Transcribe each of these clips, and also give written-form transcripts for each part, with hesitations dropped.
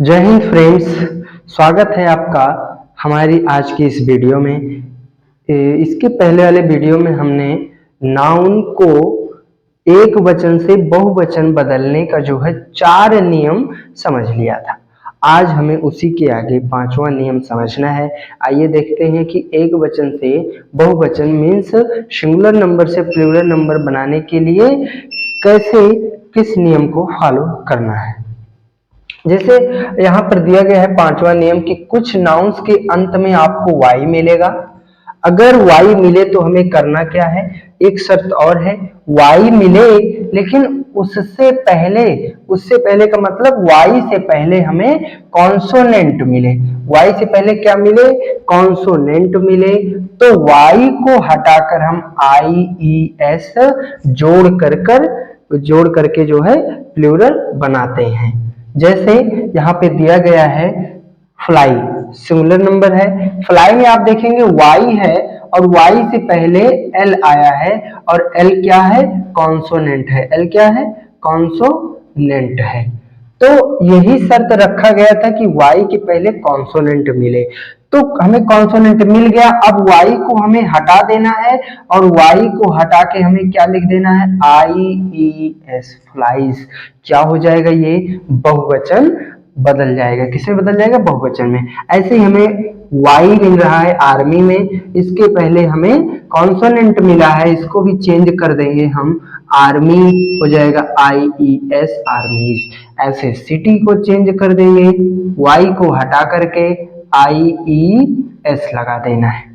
जय हिंद फ्रेंड्स। स्वागत है आपका हमारी आज की इस वीडियो में। इसके पहले वाले वीडियो में हमने नाउन को एक वचन से बहुवचन बदलने का जो है 4 नियम समझ लिया था। आज हमें उसी के आगे 5वां नियम समझना है। आइए देखते हैं कि एक वचन से बहुवचन मीन्स सिंगुलर नंबर से प्लूरल नंबर बनाने के लिए कैसे किस नियम को फॉलो करना है। जैसे यहाँ पर दिया गया है 5वां नियम कि कुछ नाउन्स के अंत में आपको वाई मिलेगा। अगर वाई मिले तो हमें करना क्या है, एक शर्त और है, वाई मिले लेकिन उससे पहले का मतलब वाई से पहले हमें कॉन्सोनेंट मिले। वाई से पहले क्या मिले, कॉन्सोनेंट मिले। तो वाई को हटाकर हम आई ई एस जोड़ करके जो है प्लूरल बनाते हैं। जैसे यहाँ पे दिया गया है फ्लाई, सिंगुलर नंबर है। फ्लाई में आप देखेंगे वाई है और वाई से पहले एल आया है और एल क्या है, कॉन्सोनेंट है। एल क्या है, कॉन्सोनेंट है। तो यही शर्त रखा गया था कि वाई के पहले कॉन्सोनेंट मिले। तो हमें कॉन्सोनेंट मिल गया, अब वाई को हमें हटा देना है और वाई को हटा के हमें क्या लिख देना है, आई ई एस, फ्लाइज। क्या हो जाएगा, ये बहुवचन बदल जाएगा। किसमें बदल जाएगा, बहुवचन में। ऐसे ही हमें वाई मिल रहा है आर्मी में, इसके पहले हमें कॉन्सोनेंट मिला है, इसको भी चेंज कर देंगे हम, आर्मी हो जाएगा आई ई एस, आर्मीज। ऐसे सिटी को चेंज कर देंगे, वाई को हटा करके आई ई एस लगा देना है।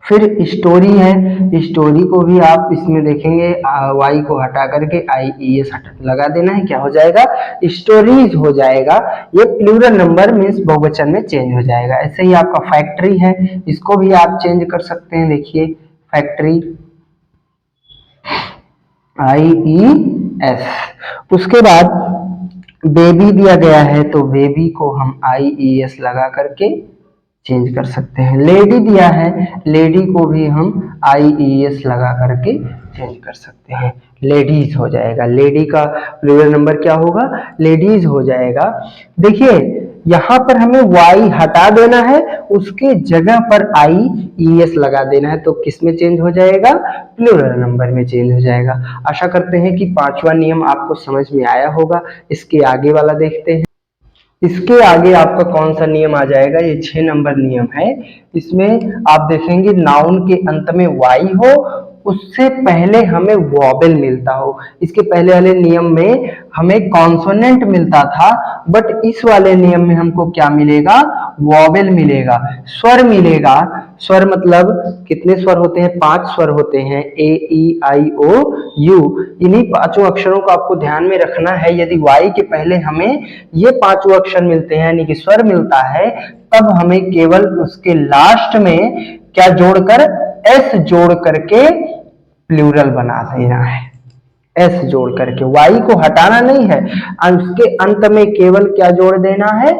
फिर स्टोरी है, स्टोरी को भी आप इसमें देखेंगे वाई को हटा करके आई ई एस लगा देना है। क्या हो जाएगा, स्टोरीज हो जाएगा। ये प्लूरल नंबर मीन्स बहुवचन में चेंज हो जाएगा। ऐसे ही आपका फैक्ट्री है, इसको भी आप चेंज कर सकते हैं। देखिए फैक्ट्री आई ई एस। उसके बाद बेबी दिया गया है तो बेबी को हम आई ई एस लगा करके चेंज कर सकते हैं। लेडी दिया है, लेडी को भी हम आई ई एस लगा करके चेंज कर सकते हैं। लेडीज हो जाएगा, लेडी का प्लूरल नंबर क्या होगा, लेडीज हो जाएगा। देखिए यहाँ पर हमें वाई हटा देना है, उसके जगह पर आई ई एस लगा देना है। तो किस में चेंज हो जाएगा, प्लूरल नंबर में चेंज हो जाएगा। आशा करते हैं कि 5वां नियम आपको समझ में आया होगा। इसके आगे वाला देखते हैं। इसके आगे आपका कौन सा नियम आ जाएगा, ये 6 नंबर नियम है। इसमें आप देखेंगे नाउन के अंत में वाई हो, उससे पहले हमें वॉवेल मिलता हो। इसके पहले वाले नियम में हमें कॉन्सोनेंट मिलता था, बट इस वाले नियम में हमको क्या मिलेगा, वॉवेल मिलेगा, स्वर मिलेगा। स्वर मतलब कितने स्वर होते हैं, 5 स्वर होते हैं, ए ई आई ओ यू। इन्हीं 5 अक्षरों को आपको ध्यान में रखना है। यदि वाई के पहले हमें ये 5 अक्षर मिलते हैं यानी कि स्वर मिलता है, तब हमें केवल उसके लास्ट में क्या जोड़कर, एस जोड़ करके प्लूरल बना देना है। एस जोड़ करके, वाई को हटाना नहीं है, उसके अंत में केवल क्या जोड़ देना है,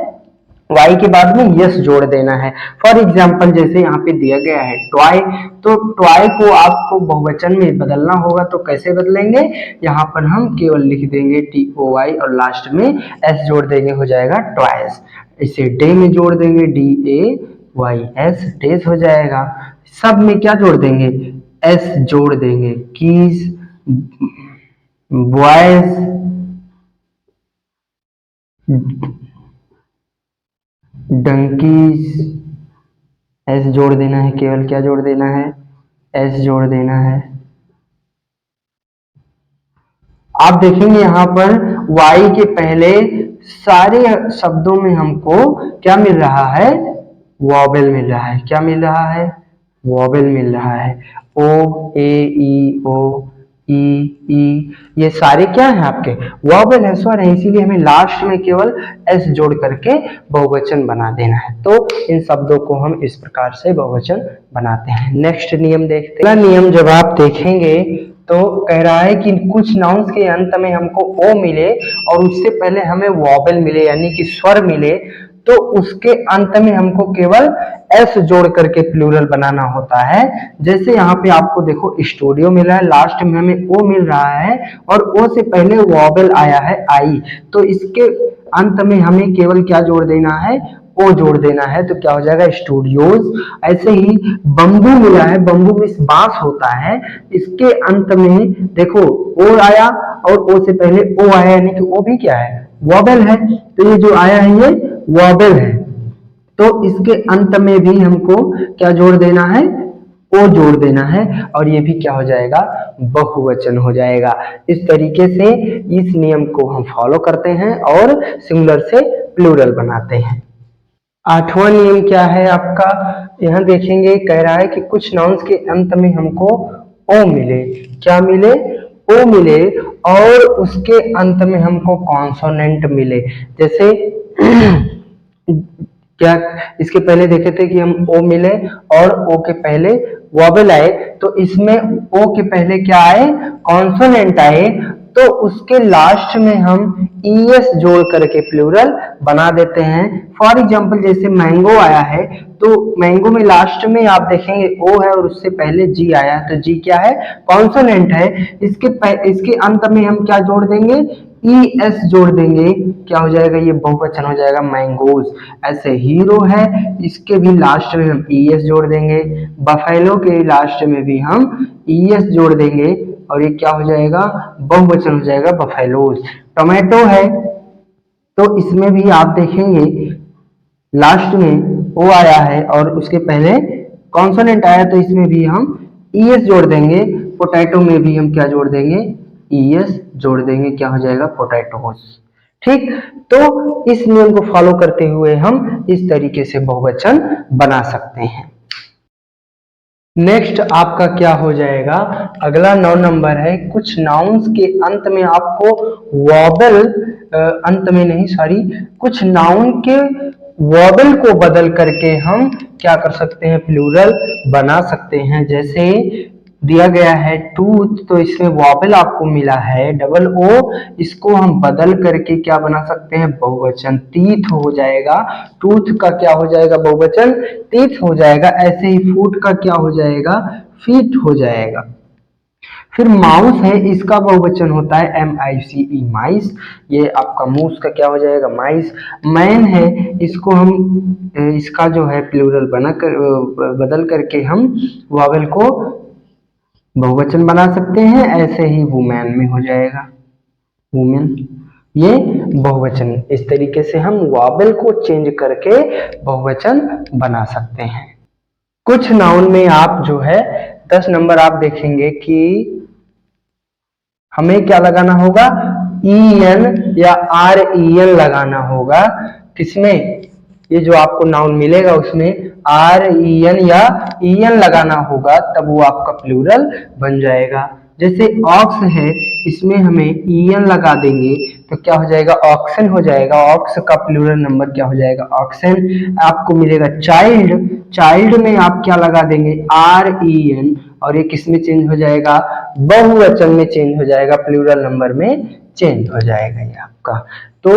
वाई के बाद में यस जोड़ देना है। फॉर एग्जाम्पल जैसे यहाँ पे दिया गया है टॉय, तो टॉय को आपको बहुवचन में बदलना होगा। तो कैसे बदलेंगे, यहाँ पर हम केवल लिख देंगे टी ओ वाई और लास्ट में एस जोड़ देंगे, हो जाएगा टॉयज। इसे डे में जोड़ देंगे, D A Y S, days हो जाएगा। सब में क्या जोड़ देंगे, एस जोड़ देंगे। कीज, बॉयज, डंकीज, एस जोड़ देना है, केवल क्या जोड़ देना है, एस जोड़ देना है। आप देखेंगे यहाँ पर वाई के पहले सारे शब्दों में हमको क्या मिल रहा है, वॉवेल मिल रहा है। क्या मिल रहा है, वॉवेल मिल रहा है। ओ, ए, ई, ओ, ई, ये सारे क्या हैं आपके, वॉवेल है, स्वर है। इसीलिए हमें लास्ट में केवल एस जोड़ करके बहुवचन बना देना है। तो इन शब्दों को हम इस प्रकार से बहुवचन बनाते हैं। नेक्स्ट नियम देखते हैं। अगला नियम जब आप देखेंगे तो कह रहा है कि कुछ नाउन्स के अंत में हमको ओ मिले और उससे पहले हमें वॉवेल मिले यानी कि स्वर मिले, तो उसके अंत में हमको केवल एस जोड़ करके प्लूरल बनाना होता है। जैसे यहाँ पे आपको देखो स्टूडियो मिला है, लास्ट में हमें ओ मिल रहा है और ओ से पहले वॉवेल आया है आई, तो इसके अंत में हमें केवल क्या जोड़ देना है, ओ जोड़ देना है, तो क्या हो जाएगा स्टूडियोज। ऐसे ही बम्बू मिला है, बम्बू में बांस होता है, इसके अंत में देखो ओ आया और ओ से पहले ओ आया, यानी कि ओ भी क्या है, वॉबल है। तो ये जो आया है ये वॉबल है, तो इसके अंत में भी हमको क्या जोड़ देना है, ओ जोड़ देना है, और ये भी क्या हो जाएगा, बहुवचन हो जाएगा। इस तरीके से इस नियम को हम फॉलो करते हैं और सिंगुलर से प्लूरल बनाते हैं। आठवां नियम क्या है आपका, यहां देखेंगे, कह रहा है कि कुछ नाउन्स के अंत में हमको ओ मिले, क्या मिले, ओ मिले, और उसके अंत में हमको कॉन्सोनेंट मिले। जैसे क्या, इसके पहले देखे थे कि हम ओ मिले और ओ के पहले वॉबल आए, तो इसमें ओ के पहले क्या आए, कॉन्सोनेंट आए, तो उसके लास्ट में हम ईएस जोड़ करके प्लूरल बना देते हैं। फॉर एग्जांपल जैसे मैंगो आया है, तो मैंगो में लास्ट में आप देखेंगे ओ है और उससे पहले जी आया है, तो जी क्या है, कॉन्सोनेंट है। इसके अंत में हम क्या जोड़ देंगे, ई एस जोड़ देंगे, क्या हो जाएगा, ये बहुवचन हो जाएगा मैंगोज। ऐसे हीरो है, इसके भी लास्ट में हम ई एस जोड़ देंगे, बफेलो के लास्ट में भी हम ई एस जोड़ देंगे, और ये क्या हो जाएगा, बहुवचन हो जाएगा बफेलोज। टोमेटो है, तो इसमें भी आप देखेंगे लास्ट में ओ आया है और उसके पहले कॉन्सोनेंट आया, तो इसमें भी हम ई एस जोड़ देंगे। पोटैटो में भी हम क्या जोड़ देंगे, ई एस जोड़ देंगे, क्या हो जाएगा, पोटैटोस। ठीक, तो इस नियम को फॉलो करते हुए हम इस तरीके से बहुवचन बना सकते हैं। नेक्स्ट आपका क्या हो जाएगा, अगला 9 नंबर है, कुछ नाउन्स के अंत में आपको वॉबल, अंत में नहीं सॉरी, कुछ नाउन के वॉबल को बदल करके हम क्या कर सकते हैं, प्लूरल बना सकते हैं। जैसे दिया गया है टूथ, तो इसमें वॉबल आपको मिला है डबल ओ, इसको हम बदल करके क्या बना सकते हैं, बहुवचन टीथ हो जाएगा। टूथ का क्या हो जाएगा, बहुवचन टीथ हो जाएगा। ऐसे ही फूट का क्या हो जाएगा, फीट हो जाएगा। फिर माउस है, इसका बहुवचन होता है एम आई सी ई, माइस, ये आपका मूस का क्या हो जाएगा, माइस। मैन है, इसको हम इसका जो है प्लूरल बना कर बदल करके हम वॉवल को बहुवचन बना सकते हैं। ऐसे ही वुमेन में हो जाएगा, वुमेन, ये बहुवचन। इस तरीके से हम वॉवल को चेंज करके बहुवचन बना सकते हैं। कुछ नाउन में आप जो है 10 नंबर आप देखेंगे कि हमें क्या लगाना होगा, ई एन या आर ई एन लगाना होगा। किसमें, ये जो आपको नाउन मिलेगा उसमें आर ई एन या ई एन लगाना होगा, तब वो आपका प्लूरल बन जाएगा। जैसे ऑक्स है, इसमें हमें ई एन लगा देंगे तो क्या हो जाएगा, ऑक्सन हो जाएगा। ऑक्स का प्लूरल नंबर क्या हो जाएगा, ऑक्सन। आपको मिलेगा चाइल्ड, चाइल्ड में आप क्या लगा देंगे, आर ई एन, और ये किस में चेंज हो जाएगा, बहुवचन में चेंज हो जाएगा, प्लूरल नंबर में चेंज हो जाएगा ये आपका। तो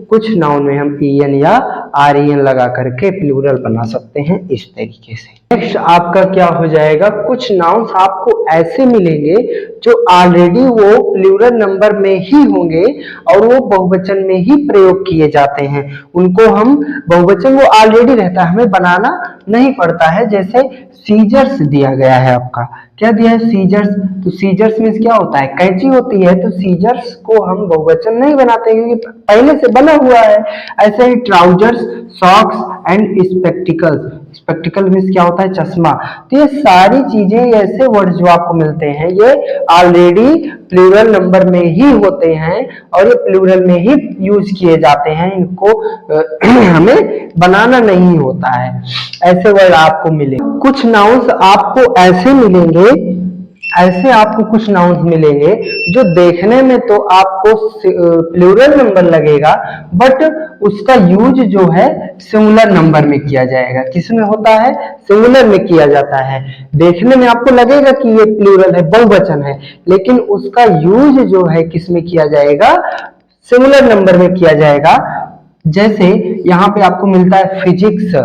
कुछ नाउन में हम ई एन या आर ई एन लगा करके प्लूरल बना सकते हैं इस तरीके से। नेक्स्ट आपका क्या हो जाएगा, कुछ नाउन्स आपको ऐसे मिलेंगे जो ऑलरेडी वो प्लूरल नंबर में ही होंगे और वो बहुवचन में ही प्रयोग किए जाते हैं। उनको हम बहुवचन वो ऑलरेडी रहता है, हमें बनाना नहीं पड़ता है। जैसे सीजर्स दिया गया है आपका, क्या दिया है, सीजर्स। तो सीजर्स में क्या होता है, कैंची होती है, तो सीजर्स को हम बहुवचन नहीं बनाते क्योंकि पहले से बना हुआ है। ऐसे ही trousers, socks and spectacles, spectacle means क्या होता है, चश्मा। तो ये सारी चीजें, ऐसे वर्ड जो आपको मिलते हैं, ये ऑलरेडी प्लूरल नंबर में ही होते हैं और ये प्लूरल में ही यूज किए जाते हैं, इनको हमें बनाना नहीं होता है। ऐसे वर्ड आपको मिले। कुछ नाउन्स आपको ऐसे मिलेंगे, ऐसे आपको कुछ नाउन्स मिलेंगे जो देखने में तो आपको प्लूरल नंबर लगेगा, बट उसका यूज जो है सिंगुलर नंबर में किया जाएगा। किसमें होता है, सिंगुलर में किया जाता है। देखने में आपको लगेगा कि ये प्लूरल है, बहुवचन है, लेकिन उसका यूज जो है किसमें किया जाएगा, सिंगुलर नंबर में किया जाएगा। जैसे यहाँ पे आपको मिलता है फिजिक्स,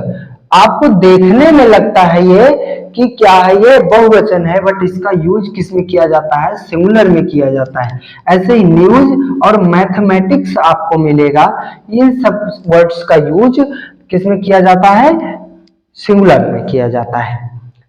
आपको देखने में लगता है ये कि क्या है, ये बहुवचन है, बट इसका यूज किस में किया जाता है, सिंगुलर में किया जाता है। ऐसे ही न्यूज और मैथमेटिक्स आपको मिलेगा, इन सब वर्ड्स का यूज किस में किया जाता है, सिंगुलर में किया जाता है।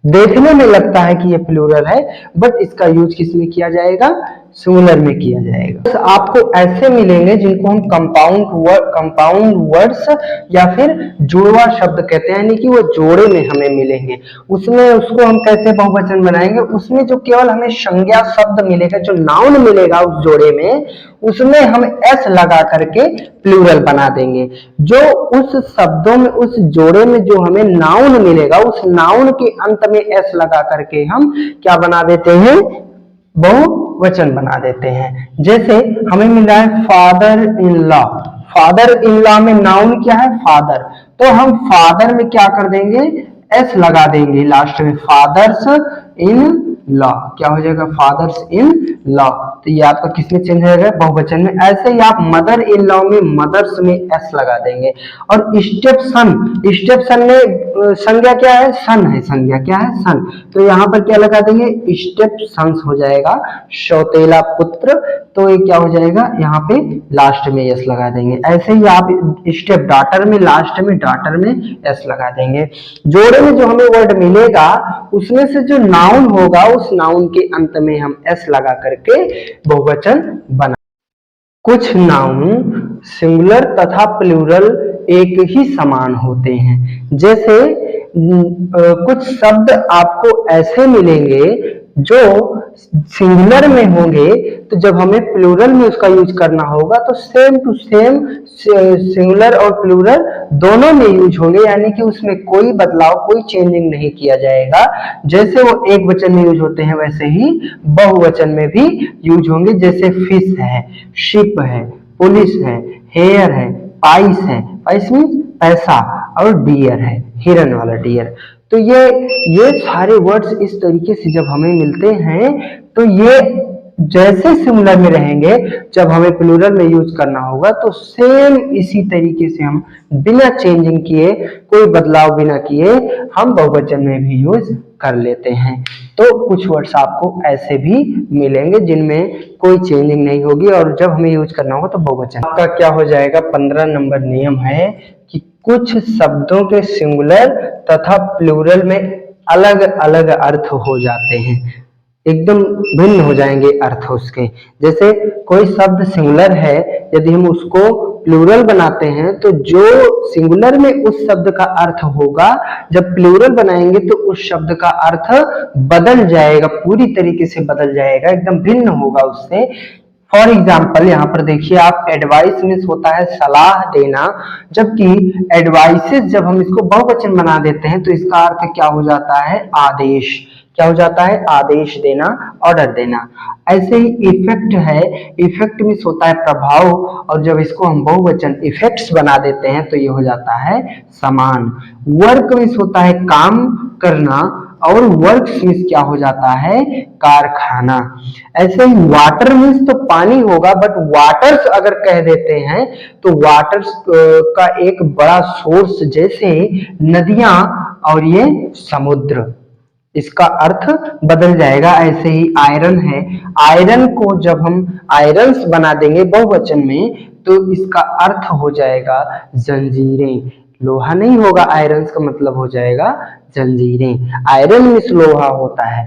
देखने में लगता है कि ये प्लूरल है, बट इसका यूज किस में किया जाएगा, सिंगुलर में किया जाएगा। तो आपको ऐसे मिलेंगे जिनको हम कंपाउंड वर्ड्स या फिर जुड़वा शब्द कहते हैं, यानी कि वो जोड़े में हमें मिलेंगे। उसमें उसको हम कैसे बहुवचन बनाएंगे, उसमें जो केवल हमें संज्ञा शब्द मिलेगा, जो नाउन मिलेगा उस जोड़े में, उसमें हम एस लगा करके प्लूरल बना देंगे। जो उस शब्दों में, उस जोड़े में जो हमें नाउन मिलेगा, उस नाउन के अंत में एस लगा करके हम क्या बना देते हैं, बहुवचन बना देते हैं। जैसे हमें मिला है father in law, father in law में नाउन क्या है, फादर, तो हम फादर में क्या कर देंगे, एस लगा देंगे लास्ट में, फादर्स इन लॉ, क्या हो जाएगा, फादर्स इन लॉ। तो ये आपका किसमें चेंज हो जाएगा, बहुवचन में। ऐसे ही आप मदर इन लॉ में मदर्स में एस लगा देंगे। और स्टेप सन, स्टेप सन में संज्ञा क्या है, सन है, संज्ञा क्या है, सन, तो यहाँ पर क्या लगा देंगे, स्टेप सन्स हो जाएगा, सौतेला पुत्र, तो ये क्या हो जाएगा, यहाँ पे लास्ट में एस लगा देंगे। ऐसे ही आप स्टेप डॉटर में लास्ट में डॉटर में एस लगा देंगे। जोड़े में जो हमें वर्ड मिलेगा उसमें से जो नाउन होगा, उस नाउन के अंत में हम एस लगा करके बहुवचन बना। कुछ नाउन सिंगुलर तथा प्लूरल एक ही समान होते हैं। जैसे कुछ शब्द आपको ऐसे मिलेंगे जो सिंगुलर में होंगे, तो जब हमें प्लूरल में उसका यूज करना होगा तो सेम टू सेम सिंगुलर और प्लूरल दोनों में यूज होंगे, यानी कि उसमें कोई बदलाव, कोई चेंजिंग नहीं किया जाएगा। जैसे वो एक वचन में यूज होते हैं वैसे ही बहुवचन में भी यूज होंगे। जैसे फिश है, शिप है, पुलिस है, हेयर है, पाइस है, पाइस मीन्स पैसा, और डियर है, हिरन वाला डियर। तो ये सारे वर्ड्स इस तरीके से जब हमें मिलते हैं तो ये जैसे सिंगुलर में रहेंगे, जब हमें प्लूरल में यूज करना होगा तो सेम इसी तरीके से हम बिना चेंजिंग किए, कोई बदलाव बिना किए, हम बहुवचन में भी यूज कर लेते हैं। तो कुछ वर्ड्स आपको ऐसे भी मिलेंगे जिनमें कोई चेंजिंग नहीं होगी, और जब हमें यूज करना होगा तो बहुवचन। आपका क्या हो जाएगा, 15 नंबर नियम है कि कुछ शब्दों के सिंगुलर तथा प्लूरल में अलग अलग अर्थ हो जाते हैं, एकदम भिन्न हो जाएंगे अर्थ उसके। जैसे कोई शब्द सिंगुलर है, यदि हम उसको प्लूरल बनाते हैं तो जो सिंगुलर में उस शब्द का अर्थ होगा, जब प्लूरल बनाएंगे तो उस शब्द का अर्थ बदल जाएगा, पूरी तरीके से बदल जाएगा, एकदम भिन्न होगा उससे। फॉर एग्जाम्पल यहाँ पर देखिए आप, एडवाइस मीन्स होता है सलाह देना, जबकि एडवाइसेस जब हम इसको बहुवचन बना देते हैं तो इसका अर्थ क्या हो जाता है, आदेश, क्या हो जाता है, आदेश देना, ऑर्डर देना। ऐसे ही इफेक्ट है, इफेक्ट मीन्स होता है प्रभाव, और जब इसको हम बहुवचन इफेक्ट्स बना देते हैं तो ये हो जाता है समान। वर्क मीन्स होता है काम करना, और वर्क्स मीन्स क्या हो जाता है, कारखाना। ऐसे ही वाटर मीन्स तो पानी होगा, बट वाटर्स अगर कह देते हैं तो वाटर्स का एक बड़ा सोर्स, जैसे नदियां और ये समुद्र, इसका अर्थ बदल जाएगा। ऐसे ही आयरन है, आयरन को जब हम आयरन्स बना देंगे बहुवचन में तो इसका अर्थ हो जाएगा जंजीरें, लोहा नहीं होगा, आयरन्स का मतलब हो जाएगा जंजीरें। आयरन मीन्स लोहा होता है,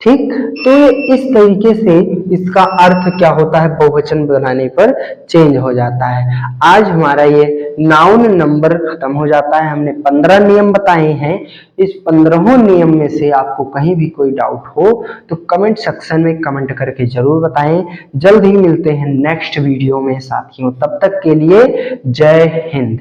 ठीक। तो ये इस तरीके से इसका अर्थ क्या होता है, बहुवचन बनाने पर चेंज हो जाता है। आज हमारा ये नाउन नंबर खत्म हो जाता है। हमने 15 नियम बताए हैं। इस 15 नियम में से आपको कहीं भी कोई डाउट हो तो कमेंट सेक्शन में कमेंट करके जरूर बताएं। जल्द ही मिलते हैं नेक्स्ट वीडियो में साथियों, तब तक के लिए जय हिंद।